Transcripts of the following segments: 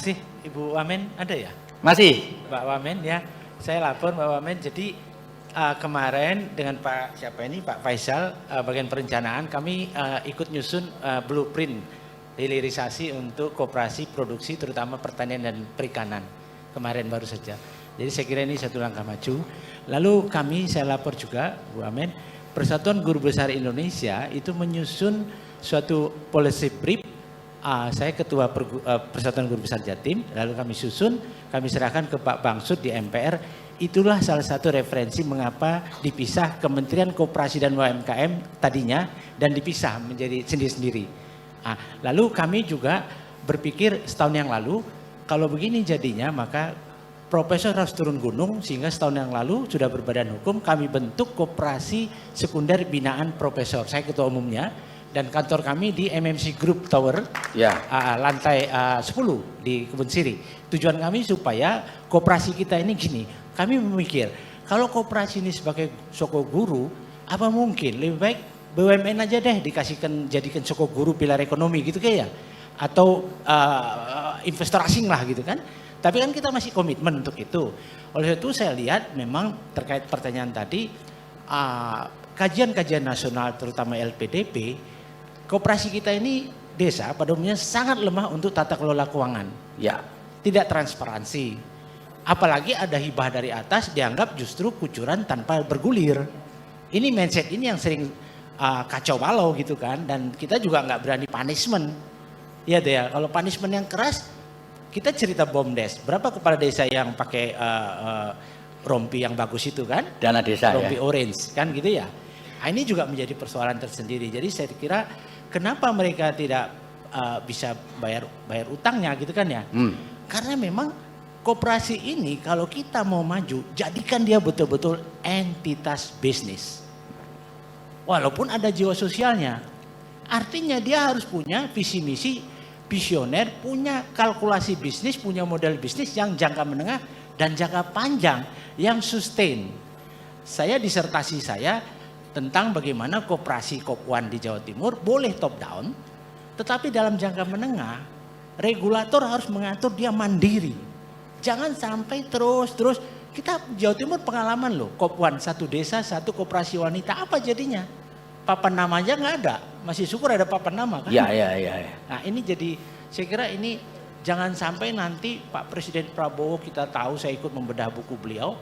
Masih Ibu Wamen ada ya? Masih. Mbak Wamen ya, saya lapor Mbak Wamen. Jadi kemarin dengan Pak Faisal, bagian perencanaan kami ikut nyusun blueprint hilirisasi untuk koperasi produksi terutama pertanian dan perikanan kemarin baru saja. Jadi saya kira ini satu langkah maju. Lalu saya lapor juga Bu Wamen, Persatuan Guru Besar Indonesia itu menyusun suatu policy brief. Saya ketua Persatuan Guru Besar Jatim, lalu kami susun, kami serahkan ke Pak Bangsud di MPR. Itulah salah satu referensi mengapa dipisah Kementerian Koperasi dan UMKM tadinya dan dipisah menjadi sendiri-sendiri. Lalu kami juga berpikir setahun yang lalu, kalau begini jadinya maka profesor harus turun gunung, sehingga setahun yang lalu sudah berbadan hukum kami bentuk koperasi sekunder binaan profesor. Saya ketua umumnya. Dan kantor kami di MMC Group Tower, ya. Lantai 10 di Kebun Siri. Tujuan kami supaya koperasi kita ini gini, kami memikir kalau koperasi ini sebagai soko guru, apa mungkin lebih baik BUMN aja deh jadikan soko guru pilar ekonomi gitu kayak ya, atau investor asing lah gitu kan. Tapi kan kita masih komitmen untuk itu. Oleh itu saya lihat memang terkait pertanyaan tadi, kajian-kajian nasional terutama LPDP, koperasi kita ini desa pada umumnya sangat lemah untuk tata kelola keuangan. Ya. Tidak transparansi. Apalagi ada hibah dari atas dianggap justru kucuran tanpa bergulir. Ini mindset ini yang sering kacau balau gitu kan. Dan kita juga nggak berani punishment. Iya deh ya, kalau punishment yang keras, kita cerita BOMDes. Berapa kepala desa yang pakai rompi yang bagus itu kan? Dana desa rompi ya. Orange kan gitu ya. Ini juga menjadi persoalan tersendiri. Jadi saya kira kenapa mereka tidak bisa bayar utangnya gitu kan ya? Karena memang koperasi ini kalau kita mau maju, jadikan dia betul-betul entitas bisnis. Walaupun ada jiwa sosialnya. Artinya dia harus punya visi misi visioner, punya kalkulasi bisnis, punya model bisnis yang jangka menengah dan jangka panjang yang sustain. Disertasi saya tentang bagaimana koperasi Kopwan di Jawa Timur boleh top down, tetapi dalam jangka menengah regulator harus mengatur dia mandiri. Jangan sampai terus kita Jawa Timur pengalaman loh, Kopwan satu desa satu koperasi wanita, apa jadinya? Papan nama aja nggak ada, masih syukur ada papan nama kan? Ya. Nah ini jadi saya kira ini jangan sampai nanti Pak Presiden Prabowo kita tahu, saya ikut membedah buku beliau.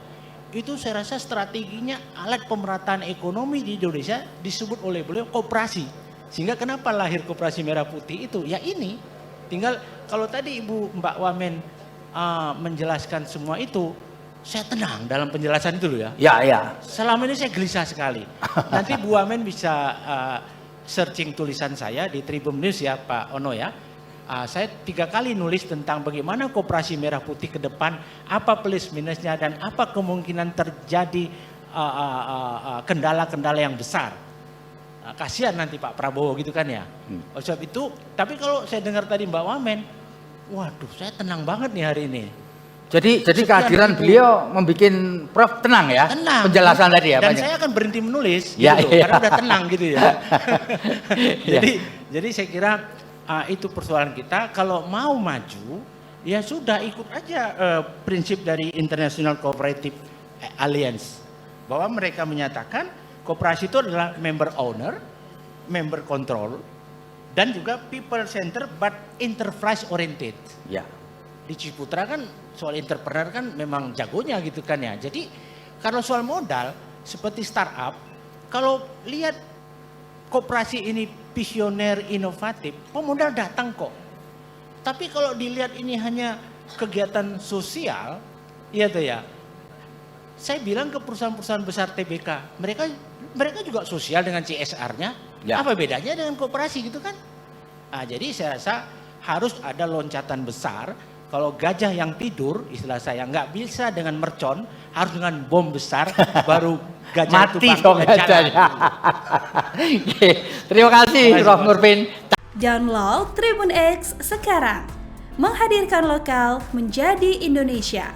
Itu saya rasa strateginya alat pemerataan ekonomi di Indonesia disebut oleh beliau koperasi. Sehingga kenapa lahir koperasi merah putih itu? Ya ini, tinggal kalau tadi Mbak Wamen menjelaskan semua itu, saya tenang dalam penjelasan itu loh ya. Ya. Selama ini saya gelisah sekali. Nanti Bu Wamen bisa searching tulisan saya di Tribun News ya Pak Ono ya. Saya 3 kali nulis tentang bagaimana koperasi merah putih ke depan, apa plus minusnya dan apa kemungkinan terjadi kendala-kendala yang besar. Kasihan nanti Pak Prabowo gitu kan ya. Oleh sebab itu, tapi kalau saya dengar tadi Mbak Wamen, waduh saya tenang banget nih hari ini. Jadi kehadiran beliau membuat Prof tenang ya. Tenang. Penjelasan tadi ya. Dan banyak. saya akan berhenti menulis ya, gitu, karena udah tenang gitu ya. Jadi saya kira itu persoalan kita. Kalau mau maju, ya sudah ikut aja prinsip dari International Cooperative Alliance. Bahwa mereka menyatakan koperasi itu adalah member owner, member control, dan juga people center but enterprise oriented. Ya. Di Ciputra kan soal entrepreneur kan memang jagonya gitu kan ya. Jadi kalau soal modal seperti startup, kalau lihat koperasi ini visioner, inovatif, pemodal datang kok. Tapi kalau dilihat ini hanya kegiatan sosial, iya tuh ya. Saya bilang ke perusahaan-perusahaan besar TBK, mereka juga sosial dengan CSR-nya. Ya. Apa bedanya dengan koperasi gitu kan? Jadi saya rasa harus ada loncatan besar. Kalau gajah yang tidur, istilah saya nggak bisa dengan mercon, harus dengan bom besar, baru gajah mati itu dong gajahnya. Terima kasih Prof Nurpin. Download Tribun X sekarang, menghadirkan lokal menjadi Indonesia.